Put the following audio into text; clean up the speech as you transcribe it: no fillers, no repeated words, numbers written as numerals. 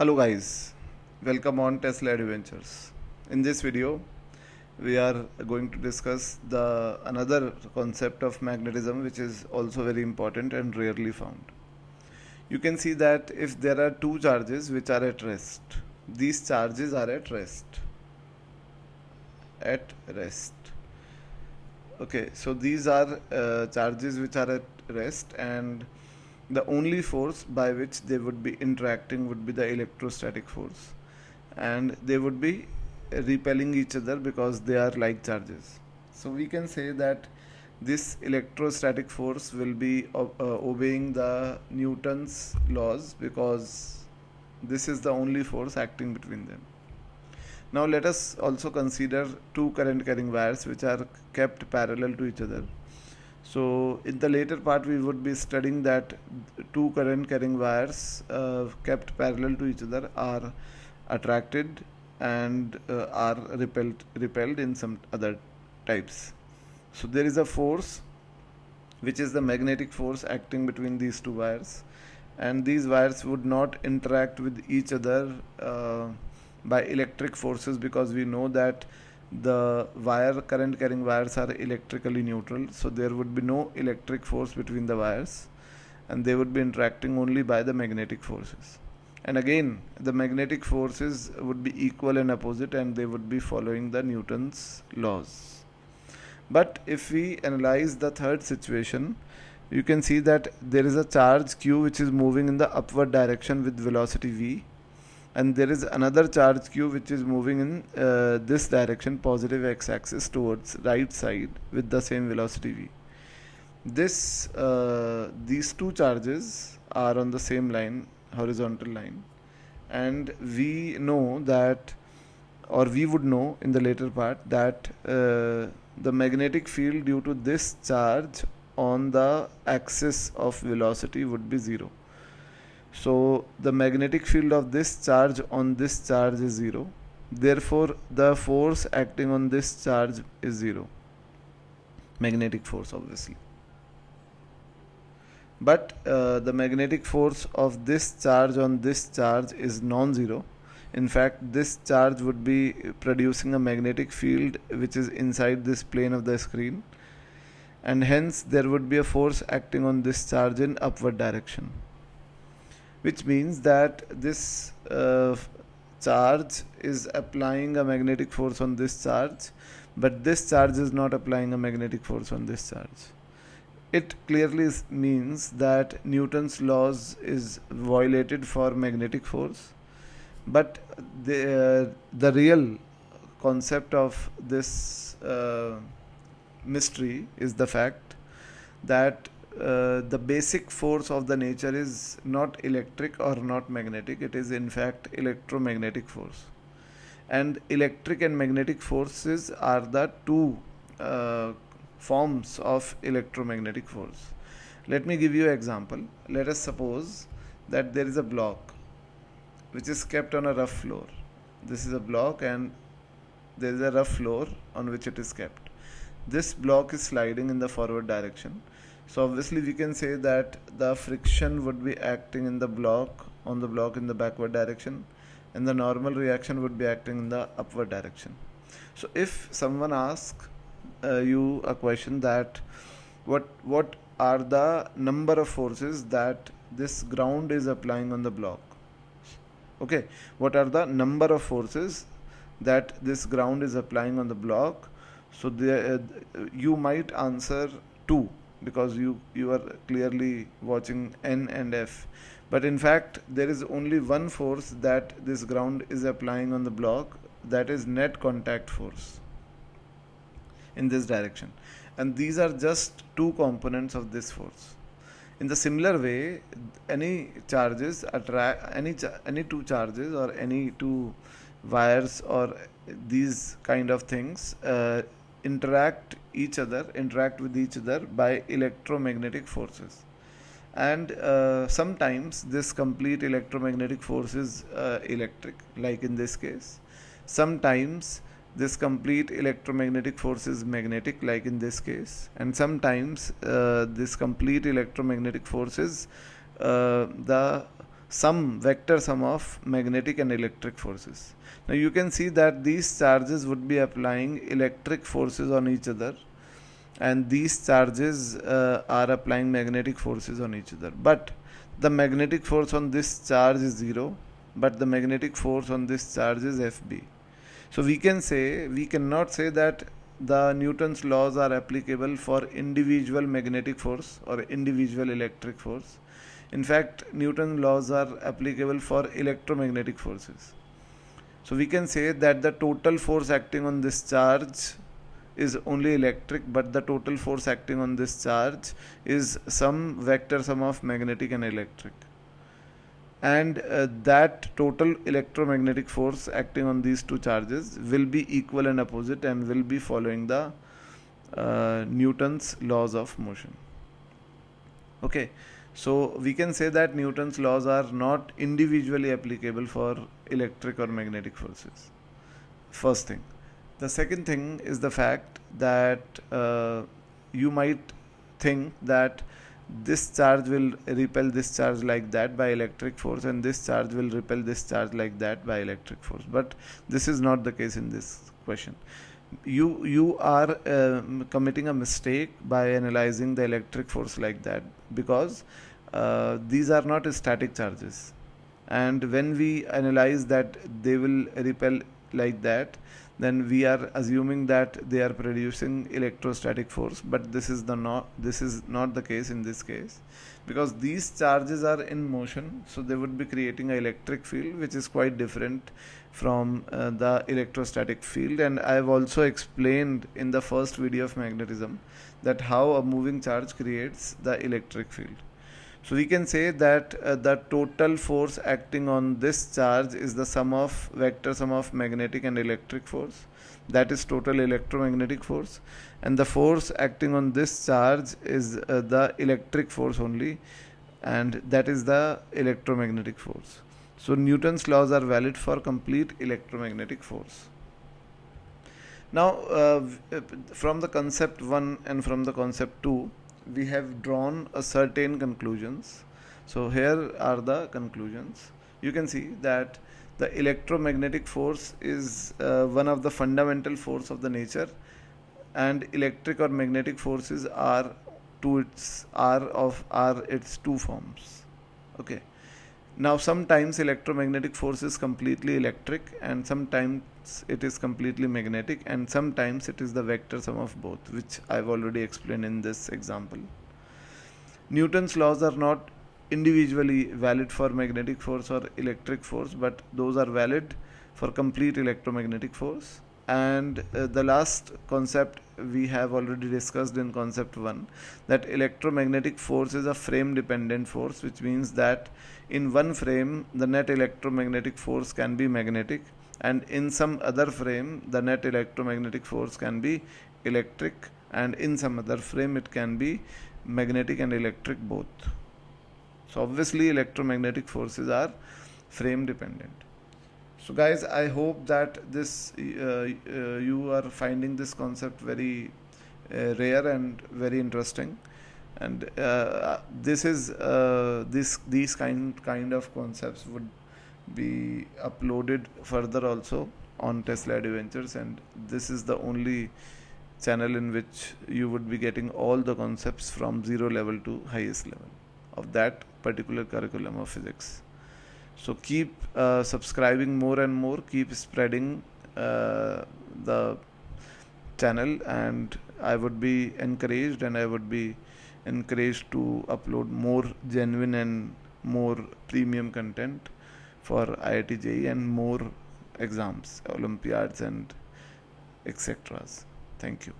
Hello guys, welcome on Tesla Adventures. In this video, we are going to discuss the another concept of magnetism, which is also very important and rarely found. You can see that if there are two charges which are at rest, these charges are at rest. Okay, so these are charges which are at rest, and the only force by which they would be interacting would be the electrostatic force, and they would be repelling each other because they are like charges. So we can say that this electrostatic force will be obeying the Newton's laws, because this is the only force acting between them. Now let us also consider two current carrying wires which are kept parallel to each other. So in the later part we would be studying that two current carrying wires kept parallel to each other are attracted and are repelled in some other types. So there is a force which is the magnetic force acting between these two wires, and these wires would not interact with each other by electric forces, because we know that the current carrying wires are electrically neutral, so there would be no electric force between the wires, and they would be interacting only by the magnetic forces. And again, the magnetic forces would be equal and opposite, and they would be following the Newton's laws. But if we analyze the third situation, you can see that there is a charge q which is moving in the upward direction with velocity v, and there is another charge q which is moving in this direction, positive x-axis, towards right side with the same velocity v. These two charges are on the same line, horizontal line, and we know that, or we would know in the later part, that the magnetic field due to this charge on the axis of velocity would be 0. So the magnetic field of this charge on this charge is 0. Therefore, the force acting on this charge is 0. Magnetic force, obviously. But the magnetic force of this charge on this charge is non-zero. In fact, this charge would be producing a magnetic field which is inside this plane of the screen, and hence there would be a force acting on this charge in upward direction, which means that this charge is applying a magnetic force on this charge, but this charge is not applying a magnetic force on this charge. It clearly means that Newton's laws is violated for magnetic force. But the real concept of this mystery is the fact that the basic force of the nature is not electric or not magnetic. It is in fact electromagnetic force, and electric and magnetic forces are the two forms of electromagnetic force. Let me give you an example. Let us suppose that there is a block which is kept on a rough floor. This is a block and there is a rough floor on which it is kept. This block is sliding in the forward direction. So obviously we can say that the friction would be acting in the block, on the block, in the backward direction, and the normal reaction would be acting in the upward direction. So if someone asks you a question that what are the number of forces that this ground is applying on the block, okay, what are the number of forces that this ground is applying on the block? So you might answer 2, because you are clearly watching N and F. But in fact there is only one force that this ground is applying on the block, that is net contact force in this direction, and these are just two components of this force. In the similar way, any charges attract any two charges or any two wires or these kind of things interact with each other by electromagnetic forces, and sometimes this complete electromagnetic force is electric, like in this case. Sometimes this complete electromagnetic force is magnetic, like in this case, and sometimes this complete electromagnetic force is the vector sum of magnetic and electric forces. Now you can see that these charges would be applying electric forces on each other, and these charges are applying magnetic forces on each other. But the magnetic force on this charge is 0, but the magnetic force on this charge is Fb. So we cannot say that the Newton's laws are applicable for individual magnetic force or individual electric force. In fact, Newton's laws are applicable for electromagnetic forces. So we can say that the total force acting on this charge is only electric, but the total force acting on this charge is some vector sum of magnetic and electric. And that total electromagnetic force acting on these two charges will be equal and opposite and will be following the Newton's laws of motion. Okay, so we can say that Newton's laws are not individually applicable for electric or magnetic forces. First thing. The second thing is the fact that you might think that this charge will repel this charge like that by electric force, and this charge will repel this charge like that by electric force. But this is not the case in this question. You are committing a mistake by analyzing the electric force like that, because these are not static charges, and when we analyze that they will repel like that, then we are assuming that they are producing electrostatic force. But this is not the case in this case, because these charges are in motion, so they would be creating an electric field which is quite different from the electrostatic field. And I have also explained in the first video of magnetism that how a moving charge creates the electric field. So we can say that the total force acting on this charge is the vector sum of magnetic and electric force. That is total electromagnetic force. And the force acting on this charge is the electric force only, and that is the electromagnetic force. So Newton's laws are valid for complete electromagnetic force. Now from the concept 1 and from the concept 2, we have drawn a certain conclusions. So here are the conclusions. You can see that the electromagnetic force is one of the fundamental force of the nature, and electric or magnetic forces are its two forms. Okay. Now sometimes electromagnetic force is completely electric, and sometimes it is completely magnetic, and sometimes it is the vector sum of both, which I've already explained in this example. Newton's laws are not individually valid for magnetic force or electric force, but those are valid for complete electromagnetic force. And the last concept we have already discussed in concept 1, that electromagnetic force is a frame dependent force, which means that in one frame the net electromagnetic force can be magnetic, and in some other frame the net electromagnetic force can be electric, and in some other frame it can be magnetic and electric both. So obviously electromagnetic forces are frame dependent. So guys, I hope that this you are finding this concept very rare and very interesting, and these kind of concepts would be uploaded further also on Tesla Adventures, and this is the only channel in which you would be getting all the concepts from 0 level to highest level of that particular curriculum of physics. So keep subscribing more and more, keep spreading the channel, and I would be encouraged to upload more genuine and more premium content for IIT JEE and more exams, Olympiads and etc. Thank you.